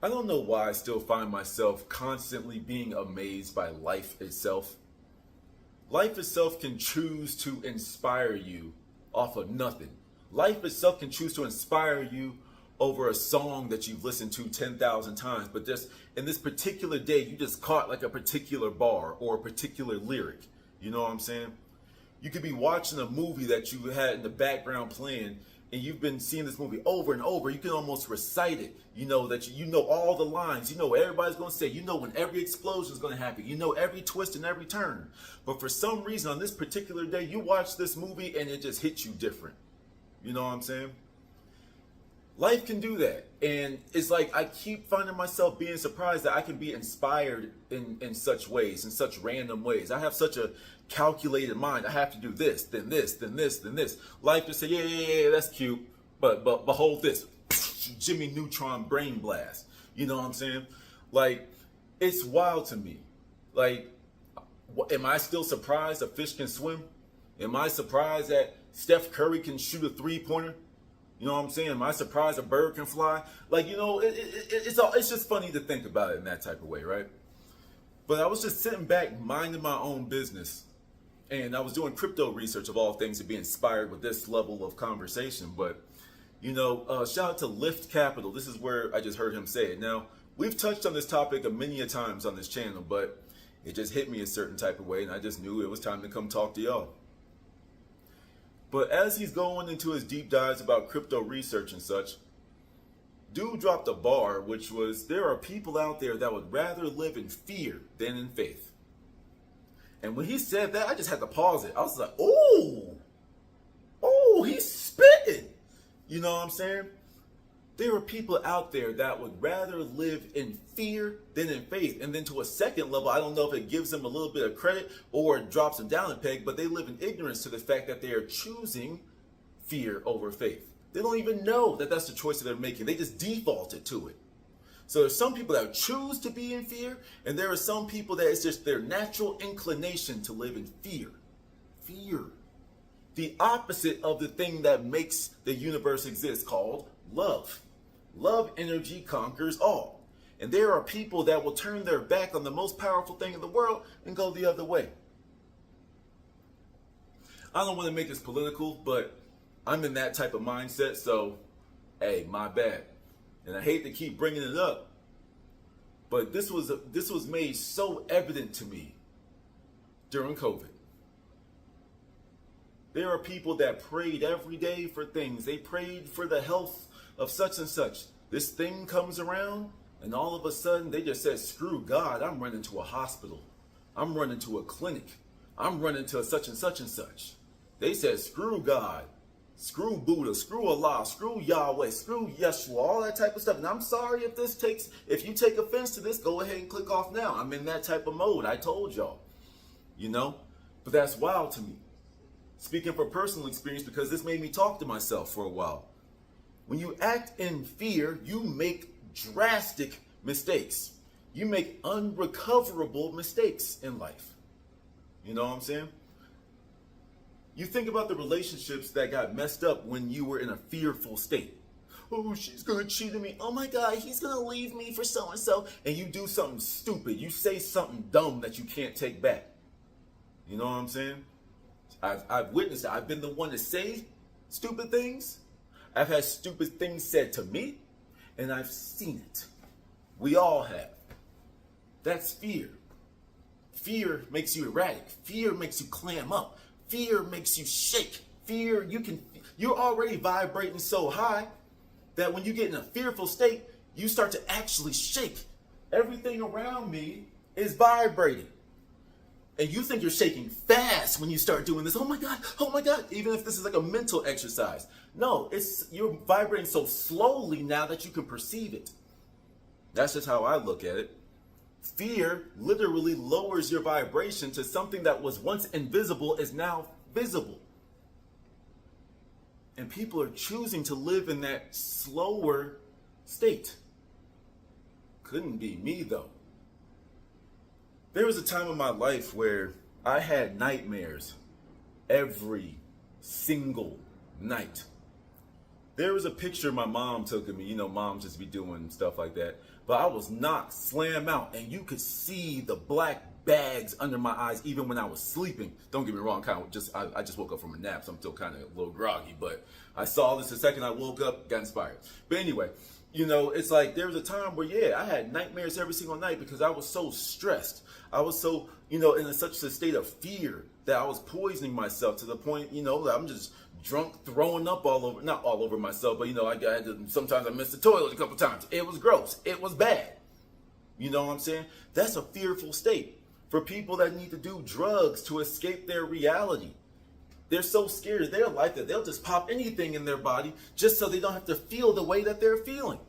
I don't know why I still find myself constantly being amazed by life itself. Life itself can choose to inspire you off of nothing. Life itself can choose to inspire you over a song that you've listened to 10,000 times, but just in this particular day, you just caught like a particular bar or a particular lyric. You know what I'm saying? You could be watching a movie that you had in the background playing, and you've been seeing this movie over and over. You can almost recite it. You know that you know all the lines. You know what everybody's going to say. You know when every explosion is going to happen. You know every twist and every turn. But for some reason on this particular day, you watch this movie and it just hits you different. You know what I'm saying? Life can do that. And it's like I keep finding myself being surprised that I can be inspired in such ways, in such random ways. I have such a calculated mind. I have to do this, then this, then this, then this. Life just say, yeah, that's cute. But behold this. Jimmy Neutron brain blast. You know what I'm saying? Like, it's wild to me. Like, am I still surprised a fish can swim? Am I surprised that Steph Curry can shoot a three-pointer? You know what I'm saying? Am I surprised a bird can fly? Like, you know, it's just funny to think about it in that type of way, right? But I was just sitting back minding my own business, and I was doing crypto research of all things to be inspired with this level of conversation. But, you know, shout out to Lift Capital. This is where I just heard him say it. Now, we've touched on this topic many a times on this channel, but it just hit me a certain type of way, and I just knew it was time to come talk to y'all. But as he's going into his deep dives about crypto research and such, dude dropped a bar, which was, there are people out there that would rather live in fear than in faith. And when he said that, I just had to pause it. I was like, oh, he's spitting. You know what I'm saying? There are people out there that would rather live in fear than in faith. And then to a second level, I don't know if it gives them a little bit of credit or it drops them down a peg, but they live in ignorance to the fact that they are choosing fear over faith. They don't even know that that's the choice that they're making. They just defaulted to it. So there's some people that choose to be in fear, and there are some people that it's just their natural inclination to live in fear. Fear. The opposite of the thing that makes the universe exist, called love. Love energy conquers all. And there are people that will turn their back on the most powerful thing in the world and go the other way. I don't want to make this political, but I'm in that type of mindset, so hey, my bad. And I hate to keep bringing it up, but this was made so evident to me during COVID. There are people that prayed every day for things. They prayed for the health of such and such. This thing comes around, and all of a sudden they just said, screw God, I'm running to a hospital. I'm running to a clinic. I'm running to such and such and such. They said, screw God, screw Buddha, screw Allah, screw Yahweh, screw Yeshua, all that type of stuff. And I'm sorry if you take offense to this, go ahead and click off now. I'm in that type of mode. I told y'all, you know, but that's wild to me. Speaking from personal experience, because this made me talk to myself for a while. When you act in fear, you make drastic mistakes. You make unrecoverable mistakes in life. You know what I'm saying? You think about the relationships that got messed up when you were in a fearful state. Oh, she's going to cheat on me. Oh my God, he's going to leave me for so-and-so. And you do something stupid. You say something dumb that you can't take back. You know what I'm saying? I've witnessed it. I've been the one to say stupid things. I've had stupid things said to me, and I've seen it. We all have. That's fear. Fear makes you erratic. Fear makes you clam up. Fear makes you shake. Fear, you're already vibrating so high that when you get in a fearful state, you start to actually shake. Everything around me is vibrating. And you think you're shaking fast when you start doing this. Oh my God, even if this is like a mental exercise. No, you're vibrating so slowly now that you can perceive it. That's just how I look at it. Fear literally lowers your vibration to something that was once invisible is now visible. And people are choosing to live in that slower state. Couldn't be me though. There was a time in my life where I had nightmares every single night. There was a picture my mom took of me. You know, moms just be doing stuff like that. But I was knocked slam out, and you could see the black bags under my eyes even when I was sleeping. Don't get me wrong, I just woke up from a nap, so I'm still kind of a little groggy. But I saw this the second I woke up, got inspired. But anyway, you know, it's like there was a time where, yeah, I had nightmares every single night because I was so stressed. I was so, you know, in such a state of fear that I was poisoning myself to the point, you know, that I'm just drunk, throwing up all over, not all over myself, but, you know, sometimes I missed the toilet a couple times. It was gross. It was bad. You know what I'm saying? That's a fearful state for people that need to do drugs to escape their reality. They're so scared of their life that they'll just pop anything in their body just so they don't have to feel the way that they're feeling.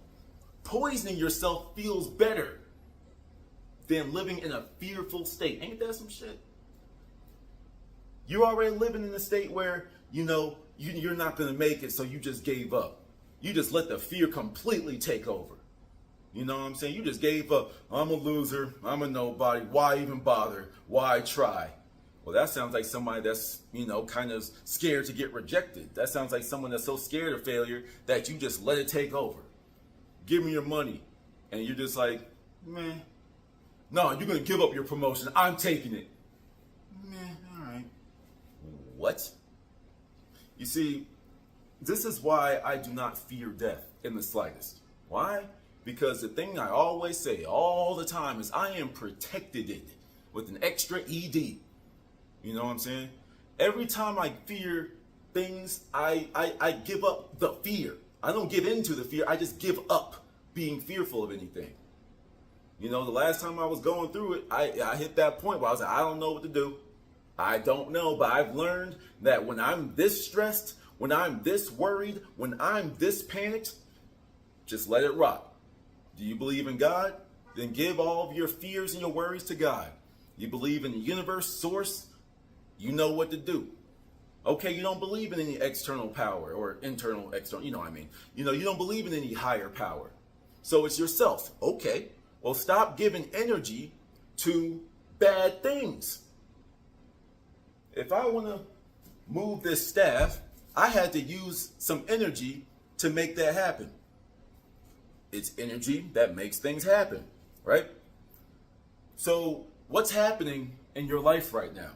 Poisoning yourself feels better than living in a fearful state. Ain't that some shit? You're already living in a state where, you know, you're not going to make it, so you just gave up. You just let the fear completely take over. You know what I'm saying? You just gave up. I'm a loser. I'm a nobody. Why even bother? Why try? Well, that sounds like somebody that's, you know, kind of scared to get rejected. That sounds like someone that's so scared of failure that you just let it take over. Give me your money. And you're just like, man, no, you're going to give up your promotion. I'm taking it. Man, all right. What? You see, this is why I do not fear death in the slightest. Why? Because the thing I always say all the time is I am protected with an extra ED. You know what I'm saying? Every time I fear things, I give up the fear. I don't give into the fear. I just give up being fearful of anything. You know, the last time I was going through it, I hit that point where I was like, I don't know what to do. I don't know, but I've learned that when I'm this stressed, when I'm this worried, when I'm this panicked, just let it rock. Do you believe in God? Then give all of your fears and your worries to God. You believe in the universe, source? You know what to do. Okay, you don't believe in any external power or internal, external, you know what I mean. You know, you don't believe in any higher power. So it's yourself. Okay, well, stop giving energy to bad things. If I want to move this staff, I had to use some energy to make that happen. It's energy that makes things happen, right? So what's happening in your life right now?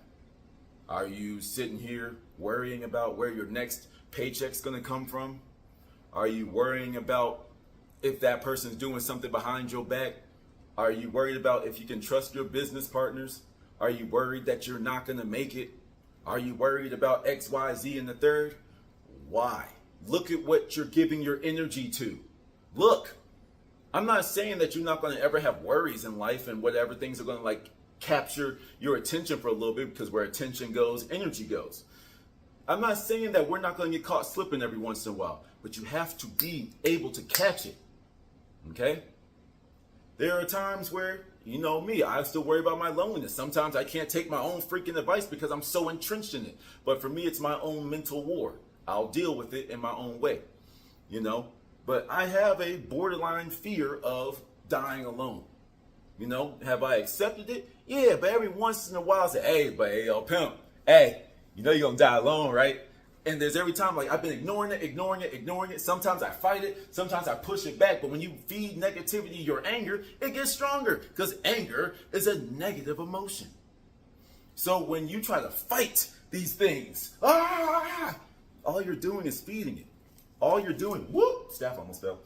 Are you sitting here worrying about where your next paycheck's going to come from? Are you worrying about if that person's doing something behind your back? Are you worried about if you can trust your business partners? Are you worried that you're not going to make it? Are you worried about X, Y, Z and the third? Why? Look at what you're giving your energy to. Look, I'm not saying that you're not going to ever have worries in life and whatever things are going to like capture your attention for a little bit, because where attention goes, energy goes. I'm not saying that we're not going to get caught slipping every once in a while, but you have to be able to catch it. Okay? There are times where, you know me, I still worry about my loneliness. Sometimes I can't take my own freaking advice because I'm so entrenched in it. But for me, it's my own mental war. I'll deal with it in my own way, you know? But I have a borderline fear of dying alone. You know, have I accepted it? Yeah, but every once in a while I say, hey, but hey, yo, pimp, hey, you know you're gonna die alone, right? And there's every time, like, I've been ignoring it. Sometimes I fight it. Sometimes I push it back. But when you feed negativity your anger, it gets stronger, because anger is a negative emotion. So when you try to fight these things, all you're doing is feeding it. All you're doing, whoop, staff almost fell.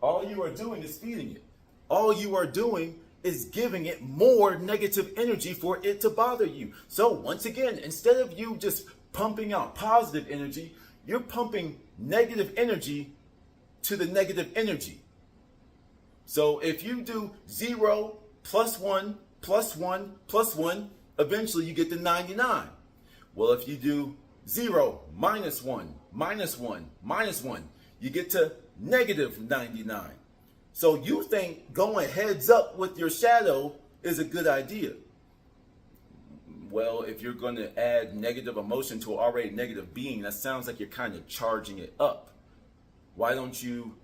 All you are doing is feeding it. All you are doing is giving it more negative energy for it to bother you. So once again, instead of you just pumping out positive energy, you're pumping negative energy to the negative energy. So if you do 0 plus 1 plus 1 plus 1, eventually you get to 99. Well, if you do 0 minus 1 minus 1 minus 1, you get to negative 99. So you think going heads up with your shadow is a good idea. Well, if you're going to add negative emotion to an already negative being, that sounds like you're kind of charging it up. Why don't you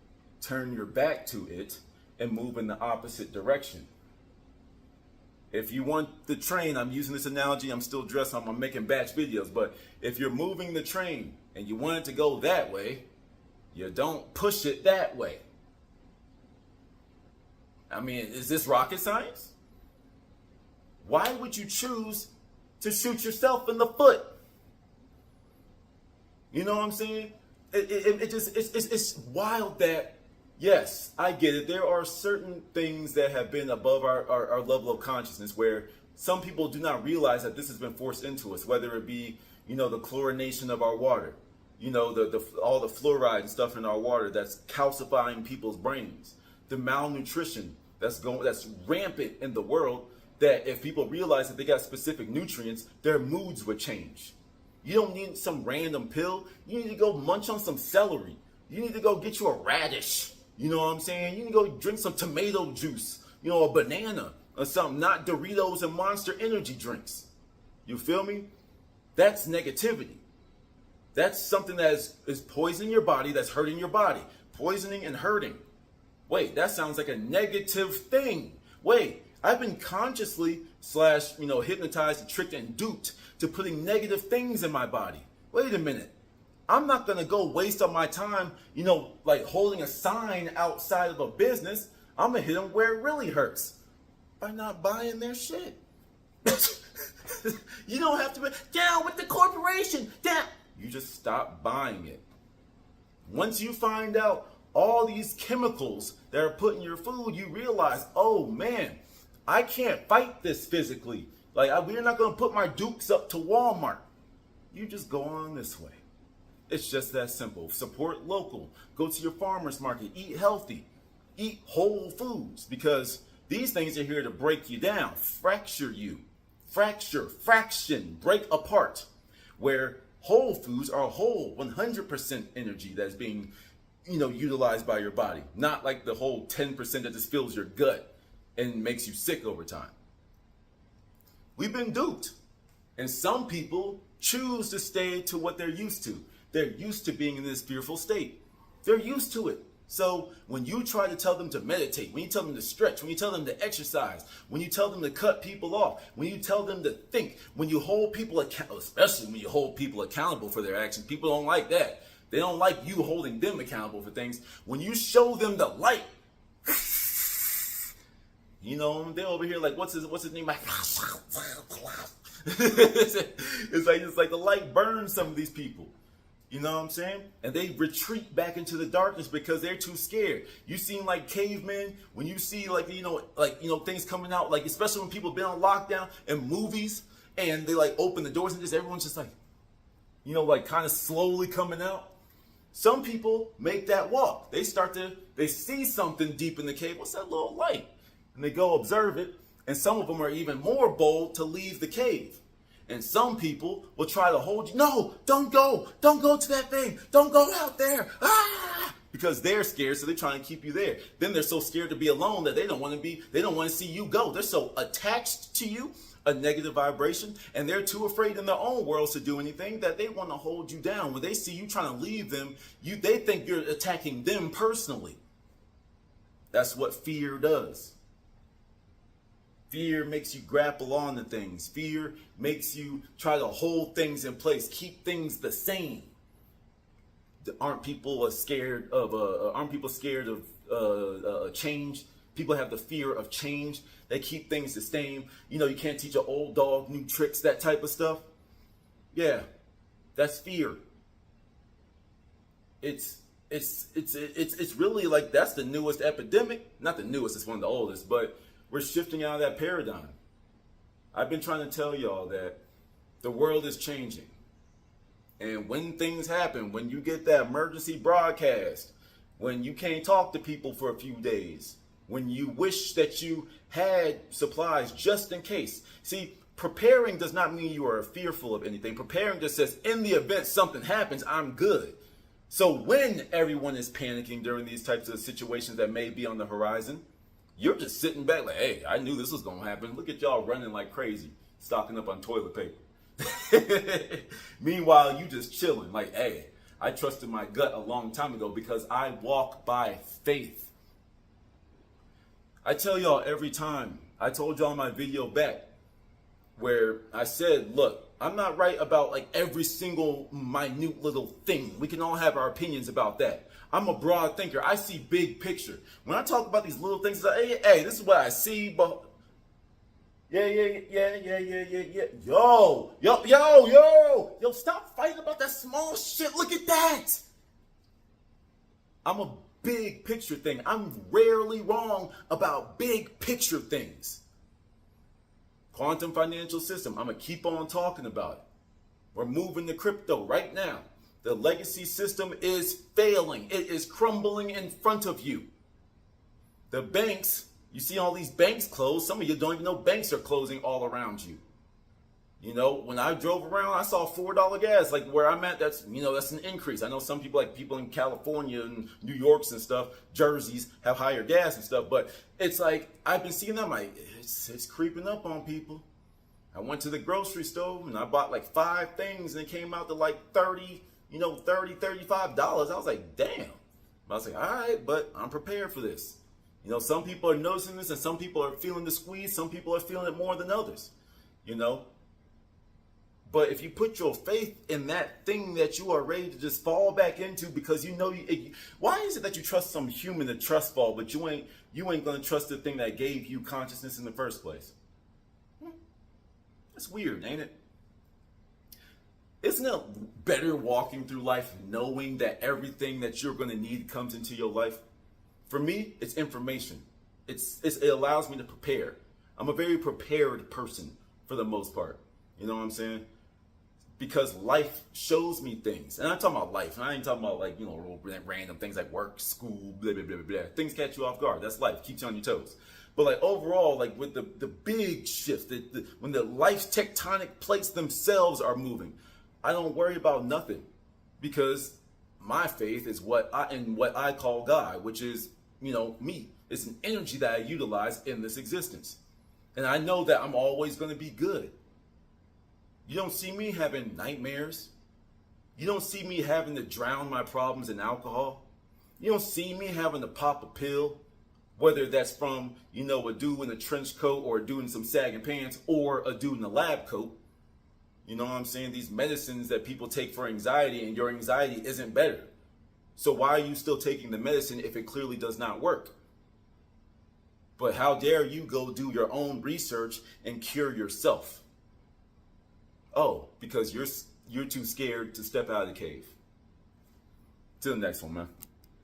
turn your back to it and move in the opposite direction? If you want the train, I'm using this analogy, I'm still dressed, I'm making batch videos, but if you're moving the train and you want it to go that way, You don't push it that way. I mean, is this rocket science? Why would you choose to shoot yourself in the foot? You know what I'm saying? It's wild that, yes, I get it. There are certain things that have been above our level of consciousness where some people do not realize that this has been forced into us, whether it be, the chlorination of our water, all the fluoride and stuff in our water that's calcifying people's brains, the malnutrition that's rampant in the world, that if people realize that they got specific nutrients, their moods would change. You don't need some random pill. You need to go munch on some celery. You need to go get you a radish. You know what I'm saying? You need to go drink some tomato juice, a banana or something, not Doritos and Monster energy drinks. You feel me? That's negativity. That's something that is poisoning your body, that's hurting your body. Poisoning and hurting. Wait, that sounds like a negative thing. Wait, I've been consciously hypnotized and tricked and duped to putting negative things in my body. Wait a minute. I'm not going to go waste on my time, like holding a sign outside of a business. I'm going to hit them where it really hurts by not buying their shit. You don't have to be down with the corporation. Down. You just stop buying it. Once you find out all these chemicals that are put in your food, you realize, oh man, I can't fight this physically. We're not going to put my dukes up to Walmart. You just go on this way. It's just that simple. Support local. Go to your farmer's market. Eat healthy. Eat whole foods, because these things are here to break you down, fracture you. Fraction, break apart. Where whole foods are whole, 100% energy that's being, utilized by your body. Not like the whole 10% that just fills your gut and makes you sick over time. We've been duped. And some people choose to stay to what they're used to. They're used to being in this fearful state. They're used to it. So when you try to tell them to meditate, when you tell them to stretch, when you tell them to exercise, when you tell them to cut people off, when you tell them to think, when you hold people accountable, especially when you hold people accountable for their actions, people don't like that. They don't like you holding them accountable for things. When you show them the light, they're over here like, what's his name? It's like the light burns some of these people. You know what I'm saying? And they retreat back into the darkness because they're too scared. You seem like cavemen when you see things coming out, like especially when people been on lockdown in movies and they open the doors and just everyone's just kind of slowly coming out. Some people make that walk. They see something deep in the cave. What's that little light? And they go observe it. And some of them are even more bold to leave the cave. And some people will try to hold you. No, don't go. Don't go to that thing. Don't go out there. Ah! Because they're scared, so they're trying to keep you there. Then they're so scared to be alone that they don't want to see you go. They're so attached to you, a negative vibration, and they're too afraid in their own worlds to do anything that they want to hold you down. When they see you trying to leave them, they think you're attacking them personally. That's what fear does. Fear makes you grapple on to things. Fear makes you try to hold things in place, keep things the same. Aren't people scared of change? People have the fear of change. They keep things the same. You can't teach an old dog new tricks, that type of stuff. Yeah, that's fear. It's really like that's the newest epidemic. Not the newest, it's one of the oldest, but we're shifting out of that paradigm. I've been trying to tell y'all that the world is changing. And when things happen, when you get that emergency broadcast, when you can't talk to people for a few days, when you wish that you had supplies just in case. See, preparing does not mean you are fearful of anything. Preparing just says, in the event something happens, I'm good. So when everyone is panicking during these types of situations that may be on the horizon, you're just sitting back like, hey, I knew this was going to happen. Look at y'all running like crazy, stocking up on toilet paper. Meanwhile, you just chilling like, hey, I trusted my gut a long time ago because I walk by faith. I tell y'all every time, I told y'all in my video back where I said, look, I'm not right about like every single minute little thing. We can all have our opinions about that. I'm a broad thinker. I see big picture. When I talk about these little things, like, hey, this is what I see, but yeah. Yo, stop fighting about that small shit. Look at that. I'm a big picture thing. I'm rarely wrong about big picture things. Quantum financial system. I'm going to keep on talking about it. We're moving to crypto right now. The legacy system is failing. It is crumbling in front of you. The banks, you see all these banks closed. Some of you don't even know banks are closing all around you. You know, when I drove around, I saw $4 gas. Like where I'm at, that's an increase. I know some people, like people in California and New York's and stuff, Jerseys, have higher gas and stuff. But it's like, I've been seeing them, like, it's creeping up on people. I went to the grocery store and I bought like 5 things and it came out to like $35. I was like, damn. I was like, all right, but I'm prepared for this. You know, some people are noticing this and some people are feeling the squeeze. Some people are feeling it more than others, you know. But if you put your faith in that thing that you are ready to just fall back into because you know, why is it that you trust some human to trust fall, but you ain't going to trust the thing that gave you consciousness in the first place? That's weird, ain't it? Isn't it better walking through life knowing that everything that you're going to need comes into your life? For me, it's information. It allows me to prepare. I'm a very prepared person for the most part. You know what I'm saying? Because life shows me things. And I'm talking about life. And I ain't talking about like, random things like work, school, blah, blah, blah, blah. Things catch you off guard. That's life. Keeps you on your toes. But like overall, like with the big shifts, when the life's tectonic plates themselves are moving, I don't worry about nothing. Because my faith is what I call God, which is, me. It's an energy that I utilize in this existence. And I know that I'm always going to be good. You don't see me having nightmares. You don't see me having to drown my problems in alcohol. You don't see me having to pop a pill, whether that's from, a dude in a trench coat or a dude in some sagging pants or a dude in a lab coat. You know what I'm saying? These medicines that people take for anxiety, and your anxiety isn't better. So why are you still taking the medicine if it clearly does not work? But how dare you go do your own research and cure yourself? Oh, because you're too scared to step out of the cave. Till the next one, man.